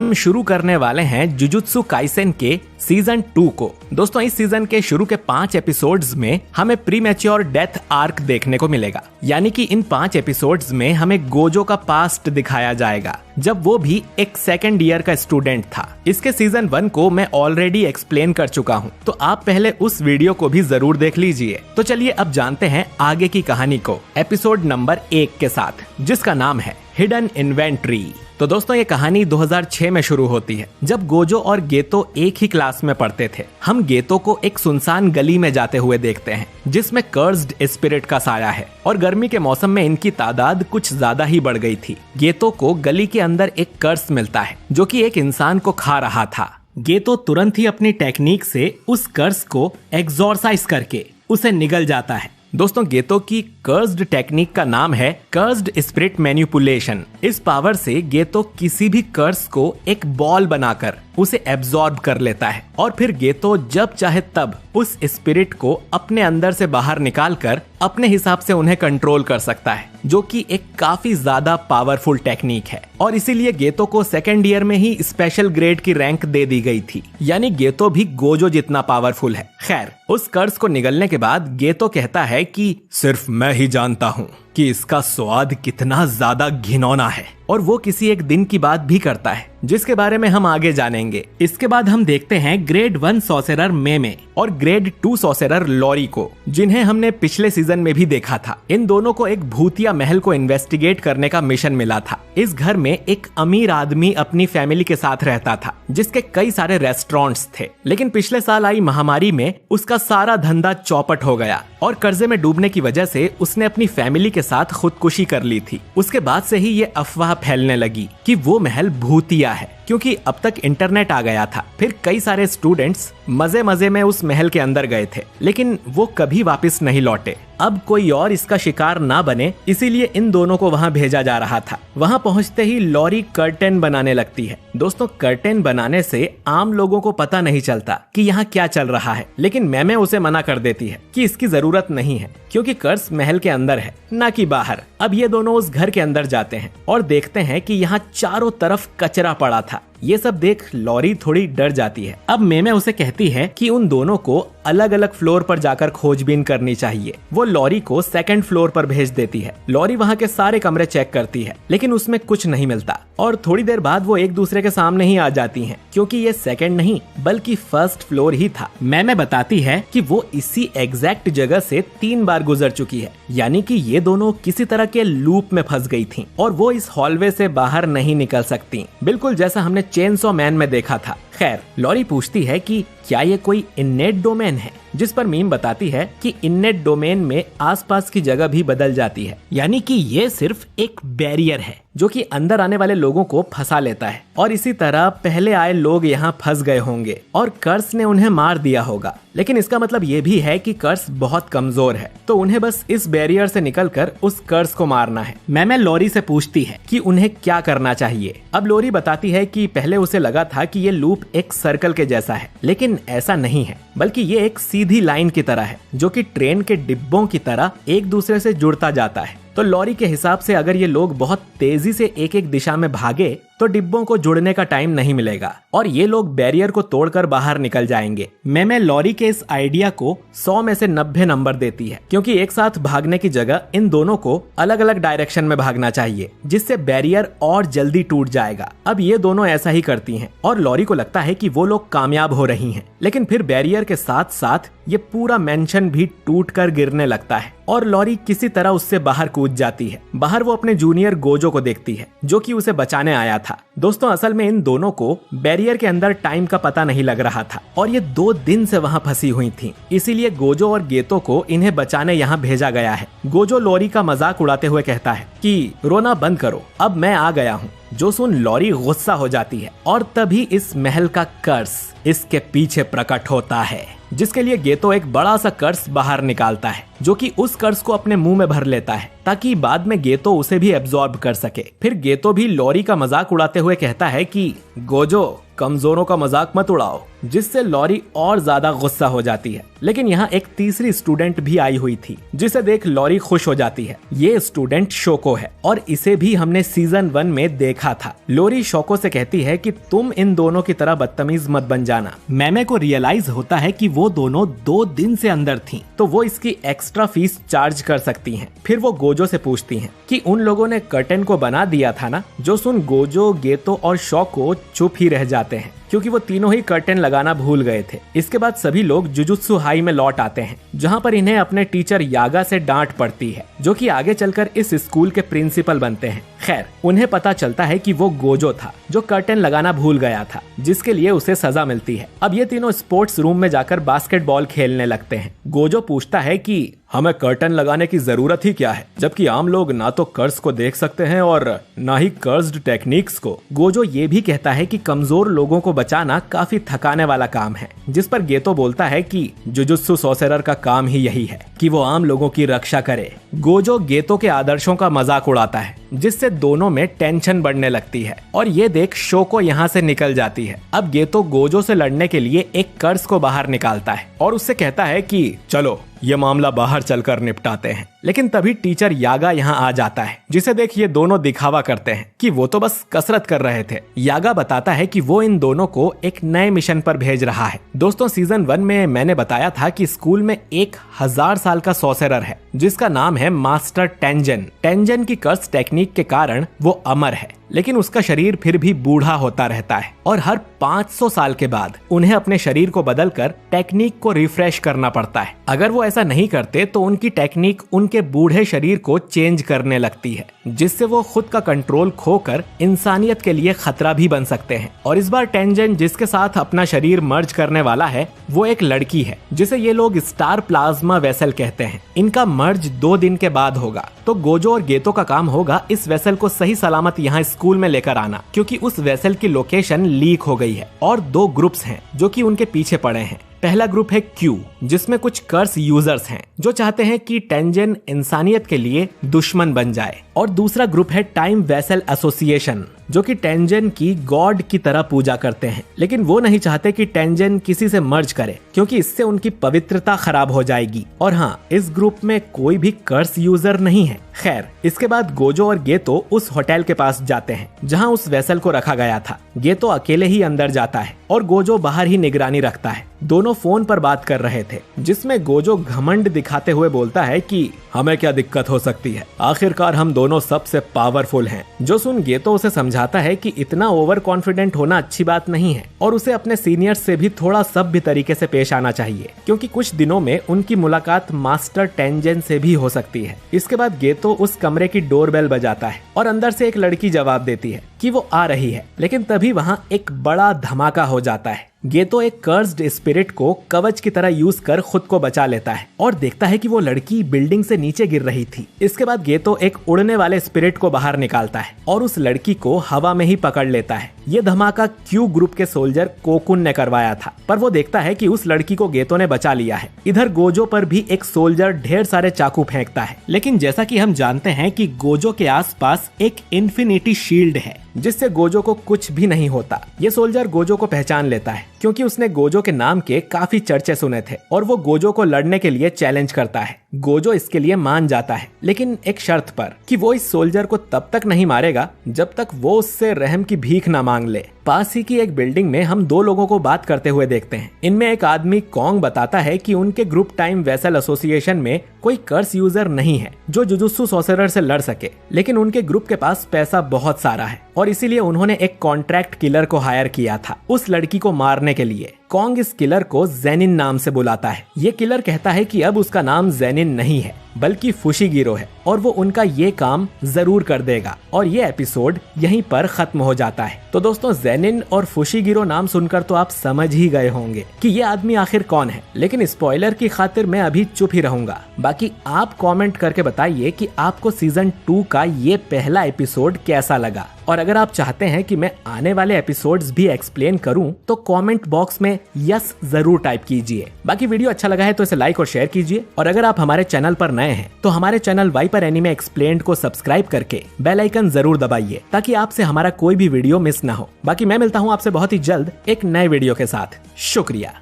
हम शुरू करने वाले हैं जुजुत्सु काइसेन के सीजन 2 को। दोस्तों इस सीजन के शुरू के 5 एपिसोड्स में हमें प्रीमैच्योर डेथ आर्क देखने को मिलेगा, यानी कि इन 5 एपिसोड्स में हमें गोजो का पास्ट दिखाया जाएगा जब वो भी एक सेकंड ईयर का स्टूडेंट था। इसके सीजन 1 को मैं ऑलरेडी एक्सप्लेन कर चुका हूँ, तो आप पहले उस वीडियो को भी जरूर देख लीजिए। तो चलिए अब जानते हैं आगे की कहानी को एपिसोड नंबर 1 के साथ, जिसका नाम है हिडन इन्वेंट्री। तो दोस्तों ये कहानी 2006 में शुरू होती है, जब गोजो और गेतो एक ही क्लास में पढ़ते थे। हम गेतो को एक सुनसान गली में जाते हुए देखते हैं जिसमें कर्स्ड स्पिरिट का साया है और गर्मी के मौसम में इनकी तादाद कुछ ज्यादा ही बढ़ गई थी। गेतो को गली के अंदर एक कर्स मिलता है जो कि एक इंसान को खा रहा था। गेतो तुरंत ही अपनी टेक्निक से उस कर्स को एक्सॉर्साइज करके उसे निगल जाता है। दोस्तों गेतो की कर्स्ड टेक्निक का नाम है कर्स्ड स्पिरिट मैनिपुलेशन। इस पावर से गेतो किसी भी कर्स को एक बॉल बनाकर उसे एब्जॉर्ब कर लेता है और फिर गेतो जब चाहे तब उस स्पिरिट को अपने अंदर से बाहर निकालकर अपने हिसाब से उन्हें कंट्रोल कर सकता है, जो कि एक काफी ज्यादा पावरफुल टेक्निक है। और इसीलिए गेतो को सेकेंड ईयर में ही स्पेशल ग्रेड की रैंक दे दी गई थी, यानी गेतो भी गोजो जितना पावरफुल है। खैर उस कर्स को निगलने के बाद गेतो कहता है कि सिर्फ मैं ही जानता हूँ कि इसका स्वाद कितना ज्यादा घिनौना है, और वो किसी एक दिन की बात भी करता है जिसके बारे में हम आगे जानेंगे। इसके बाद हम देखते हैं ग्रेड 1 सॉसेरर मेमे और ग्रेड 2 सॉसेरर लॉरी को, जिन्हें हमने पिछले सीजन में भी देखा था। इन दोनों को एक भूतिया महल को इन्वेस्टिगेट करने का मिशन मिला था। इस घर में एक अमीर आदमी अपनी फैमिली के साथ रहता था जिसके कई सारे रेस्टोरेंट्स थे, लेकिन पिछले साल आई महामारी में उसका सारा धंधा चौपट हो गया और कर्जे में डूबने की वजह से उसने अपनी फैमिली के साथ खुदकुशी कर ली थी। उसके बाद से ही ये अफवाह फैलने लगी कि वो महल भूतिया है, क्योंकि अब तक इंटरनेट आ गया था। फिर कई सारे स्टूडेंट्स मजे मजे में उस महल के अंदर गए थे, लेकिन वो कभी वापस नहीं लौटे। अब कोई और इसका शिकार ना बने, इसीलिए इन दोनों को वहां भेजा जा रहा था। वहां पहुंचते ही लॉरी कर्टेन बनाने लगती है। दोस्तों कर्टेन बनाने से आम लोगों को पता नहीं चलता कि यहाँ क्या चल रहा है, लेकिन मैमे उसे मना कर देती है कि इसकी जरूरत नहीं है, क्योंकि कर्स महल के अंदर है ना कि बाहर। अब ये दोनों उस घर के अंदर जाते हैं और देखते हैं कि यहाँ चारों तरफ कचरा पड़ा था। ये सब देख लॉरी थोड़ी डर जाती है। अब मेमे उसे कहती है कि उन दोनों को अलग अलग फ्लोर पर जाकर खोजबीन करनी चाहिए। वो लॉरी को सेकंड फ्लोर पर भेज देती है। लॉरी वहाँ के सारे कमरे चेक करती है, लेकिन उसमें कुछ नहीं मिलता और थोड़ी देर बाद वो एक दूसरे के सामने ही आ जाती हैं, क्योंकि ये सेकंड नहीं बल्कि फर्स्ट फ्लोर ही था। मेमे बताती है कि वो इसी एग्जैक्ट जगह से 3 बार गुजर चुकी है, यानी कि ये दोनों किसी तरह के लूप में फंस गई थी और वो इस हॉलवे से बाहर नहीं निकल सकती, बिल्कुल जैसा हमने चेनसॉ मैन में देखा था। खैर लॉरी पूछती है कि क्या ये कोई इननेट डोमेन है, जिस पर मीम बताती है कि इननेट डोमेन में आसपास की जगह भी बदल जाती है, यानी कि ये सिर्फ एक बैरियर है जो कि अंदर आने वाले लोगों को फंसा लेता है और इसी तरह पहले आए लोग यहाँ फंस गए होंगे और कर्स ने उन्हें मार दिया होगा। लेकिन इसका मतलब ये भी है कि कर्स बहुत कमजोर है, तो उन्हें बस इस बैरियर से निकलकर उस कर्स को मारना है। मैमे लॉरी से पूछती है कि उन्हें क्या करना चाहिए। अब लॉरी बताती है कि पहले उसे लगा था कि ये लूप एक सर्कल के जैसा है, लेकिन ऐसा नहीं है, बल्कि ये एक सीधी लाइन की तरह है जो कि ट्रेन के डिब्बों की तरह एक दूसरे से जुड़ता जाता है। तो लॉरी के हिसाब से अगर ये लोग बहुत तेजी से एक एक दिशा में भागे तो डिब्बों को जुड़ने का टाइम नहीं मिलेगा और ये लोग बैरियर को तोड़कर बाहर निकल जाएंगे। मैमे लॉरी के इस आइडिया को 100 में से 90 नंबर देती है, क्योंकि एक साथ भागने की जगह इन दोनों को अलग अलग डायरेक्शन में भागना चाहिए, जिससे बैरियर और जल्दी टूट जाएगा। अब ये दोनों ऐसा ही करती हैं और लॉरी को लगता है कि वो लोग कामयाब हो रही हैं, लेकिन फिर बैरियर के साथ साथ ये पूरा मेंशन भी टूट कर गिरने लगता है और लॉरी किसी तरह उससे बाहर कूद जाती है। बाहर वो अपने जूनियर गोजो को देखती है जो कि उसे बचाने आया था। दोस्तों असल में इन दोनों को बैरियर के अंदर टाइम का पता नहीं लग रहा था और ये 2 दिन से वहाँ फंसी हुई थी, इसीलिए गोजो और गेतो को इन्हें बचाने यहाँ भेजा गया है। गोजो लॉरी का मजाक उड़ाते हुए कहता है कि रोना बंद करो, अब मैं आ गया हूँ। जो सुन लॉरी गुस्सा हो जाती है और तभी इस महल का कर्स इसके पीछे प्रकट होता है, जिसके लिए गेतो एक बड़ा सा कर्स बाहर निकालता है जो कि उस कर्स को अपने मुंह में भर लेता है ताकि बाद में गेतो उसे भी एब्जॉर्ब कर सके। फिर गेतो भी लॉरी का मजाक उड़ाते हुए कहता है कि गोजो कमजोरों का मजाक मत उड़ाओ, जिससे लॉरी और ज्यादा गुस्सा हो जाती है। लेकिन यहाँ एक तीसरी स्टूडेंट भी आई हुई थी जिसे देख लॉरी खुश हो जाती है। ये स्टूडेंट शोको है और इसे भी हमने सीजन 1 में देखा था। लॉरी शोको से कहती है कि तुम इन दोनों की तरह बदतमीज मत बन जाना। मैमे को रियलाइज होता है कि वो दोनों 2 दिन से अंदर थी, तो वो इसकी एक्स्ट्रा फीस चार्ज कर सकती हैं। फिर वो गोजो से पूछती हैं कि उन लोगों ने कर्टन को बना दिया था ना। जो सुन गोजो, गेतो और शोको चुप ही रह जाते हैं क्योंकि वो तीनों ही कर्टन लगाना भूल गए थे। इसके बाद सभी लोग जुजुत्सु हाई में लौट आते हैं जहाँ पर इन्हें अपने टीचर यागा से डांट पड़ती है, जो कि आगे चलकर इस स्कूल के प्रिंसिपल बनते हैं। खैर, उन्हें पता चलता है कि वो गोजो था जो कर्टन लगाना भूल गया था, जिसके लिए उसे सजा मिलती है। अब ये तीनों स्पोर्ट्स रूम में जाकर बास्केटबॉल खेलने लगते हैं। गोजो पूछता है कि हमें कर्टन लगाने की जरूरत ही क्या है, जबकि आम लोग ना तो कर्स को देख सकते हैं और ना ही कर्स्ड टेक्निक्स को। गोजो ये भी कहता है कि कमजोर लोगों को बचाना काफी थकाने वाला काम है, जिस पर गेतो बोलता है कि जुजुत्सु सॉर्सरर का काम ही यही है कि वो आम लोगों की रक्षा करे। गोजो गेतो के आदर्शों का मजाक उड़ाता है, जिससे दोनों में टेंशन बढ़ने लगती है और ये देख शोको यहाँ से निकल जाती है। अब गेतो गोजो से लड़ने के लिए एक कर्स को बाहर निकालता है और उससे कहता है कि चलो ये मामला बाहर चलकर निपटाते हैं। लेकिन तभी टीचर यागा यहाँ आ जाता है, जिसे देख ये दोनों दिखावा करते हैं कि वो तो बस कसरत कर रहे थे। यागा बताता है कि वो इन दोनों को एक नए मिशन पर भेज रहा है। दोस्तों, सीजन 1 में मैंने बताया था कि स्कूल में 1000 साल का सॉर्सरर है जिसका नाम है मास्टर टेंजन। टेंजन की कर्स टेक्निक के कारण वो अमर है, लेकिन उसका शरीर फिर भी बूढ़ा होता रहता है और हर 500 साल के बाद उन्हें अपने शरीर को बदलकर टेक्निक को रिफ्रेश करना पड़ता है। अगर वो ऐसा नहीं करते तो उनकी टेक्निक उनके बूढ़े शरीर को चेंज करने लगती है, जिससे वो खुद का कंट्रोल खोकर इंसानियत के लिए खतरा भी बन सकते हैं। और इस बार टेंजन जिसके साथ अपना शरीर मर्ज करने वाला है वो एक लड़की है, जिसे ये लोग स्टार प्लाज्मा वेसल कहते हैं। इनका मर्ज 2 दिन के बाद होगा, तो गोजो और गेतो का काम होगा इस वेसल को सही सलामत यहाँ स्कूल में लेकर आना, क्योंकि उस वेसल की लोकेशन लीक हो गई है। और 2 ग्रुप्स हैं जो कि उनके पीछे पड़े हैं। पहला ग्रुप है क्यू, जिसमें कुछ कर्स यूजर्स हैं जो चाहते हैं कि टेंजन इंसानियत के लिए दुश्मन बन जाए। और दूसरा ग्रुप है टाइम वेसल एसोसिएशन, जो कि टेंजन की गॉड की तरह पूजा करते हैं, लेकिन वो नहीं चाहते कि टेंजन किसी से मर्ज करे, क्योंकि इससे उनकी पवित्रता खराब हो जाएगी। और हाँ, इस ग्रुप में कोई भी कर्स यूजर नहीं है। खैर, इसके बाद गोजो और गेतो उस होटल के पास जाते हैं जहाँ उस वेसल को रखा गया था। गेतो अकेले ही अंदर जाता है और गोजो बाहर ही निगरानी रखता है। दोनों फोन पर बात कर रहे थे, जिसमें गोजो घमंड दिखाते हुए बोलता है कि हमें क्या दिक्कत हो सकती है, आखिरकार हम दोनों सबसे पावरफुल हैं। जो सुन गेतो उसे समझाता है कि इतना ओवर कॉन्फिडेंट होना अच्छी बात नहीं है और उसे अपने सीनियर्स से भी थोड़ा सभ्य तरीके से पेश आना चाहिए, क्योंकि कुछ दिनों में उनकी मुलाकात मास्टर टेंजन से भी हो सकती है। इसके बाद गेतो उस कमरे की डोरबेल बजाता है और अंदर से एक लड़की जवाब देती है कि वो आ रही है, लेकिन तभी वहाँ एक बड़ा धमाका हो जाता है। गेतो एक कर्स्ड स्पिरिट को कवच की तरह यूज कर खुद को बचा लेता है और देखता है कि वो लड़की बिल्डिंग से नीचे गिर रही थी। इसके बाद गेतो एक उड़ने वाले स्पिरिट को बाहर निकालता है और उस लड़की को हवा में ही पकड़ लेता है। ये धमाका क्यू ग्रुप के सोल्जर कोकुन ने करवाया था, पर वो देखता है कि उस लड़की को गेतो ने बचा लिया है। इधर गोजो पर भी एक सोल्जर ढेर सारे चाकू फेंकता है, लेकिन जैसा कि हम जानते हैं कि गोजो के आसपास एक इन्फिनिटी शील्ड है, जिससे गोजो को कुछ भी नहीं होता। ये सोल्जर गोजो को पहचान लेता है, क्योंकि उसने गोजो के नाम के काफी चर्चे सुने थे और वो गोजो को लड़ने के लिए चैलेंज करता है। गोजो इसके लिए मान जाता है, लेकिन एक शर्त पर कि वो इस सोल्जर को तब तक नहीं मारेगा जब तक वो उससे रहम की भीख ना मांग ले। पास ही की एक बिल्डिंग में हम 2 लोगों को बात करते हुए देखते हैं। इनमें एक आदमी कॉन्ग बताता है कि उनके ग्रुप टाइम वेसल एसोसिएशन में कोई कर्स यूजर नहीं है जो जुजुत्सु सॉर्सरर से लड़ सके, लेकिन उनके ग्रुप के पास पैसा बहुत सारा है और इसीलिए उन्होंने एक कॉन्ट्रैक्ट किलर को हायर किया था उस लड़की को मारने के लिए। कॉन्ग इस किलर को जेनिन नाम से बुलाता है। ये किलर कहता है कि अब उसका नाम जेनिन नहीं है बल्कि फुशिगिरो है और वो उनका ये काम जरूर कर देगा। और ये एपिसोड यहीं पर खत्म हो जाता है। तो दोस्तों, जेनिन और फुशिगिरो नाम सुनकर तो आप समझ ही गए होंगे कि ये आदमी आखिर कौन है, लेकिन स्पॉइलर की खातिर मैं अभी चुप ही रहूंगा। बाकी आप कमेंट करके बताइए कि आपको सीजन 2 का ये पहला एपिसोड कैसा लगा। और अगर आप चाहते हैं कि मैं आने वाले एपिसोड्स भी एक्सप्लेन करूं तो कमेंट बॉक्स में यस जरूर टाइप कीजिए। बाकी वीडियो अच्छा लगा है तो इसे लाइक और शेयर कीजिए, और अगर आप हमारे चैनल पर नए हैं तो हमारे चैनल वाइपर एनीमे एक्सप्लेन्ड को सब्सक्राइब करके बेल आइकन जरूर दबाइए ताकि आपसे हमारा कोई भी वीडियो मिस ना हो। बाकी मैं मिलता हूं आपसे बहुत ही जल्द एक नए वीडियो के साथ। शुक्रिया।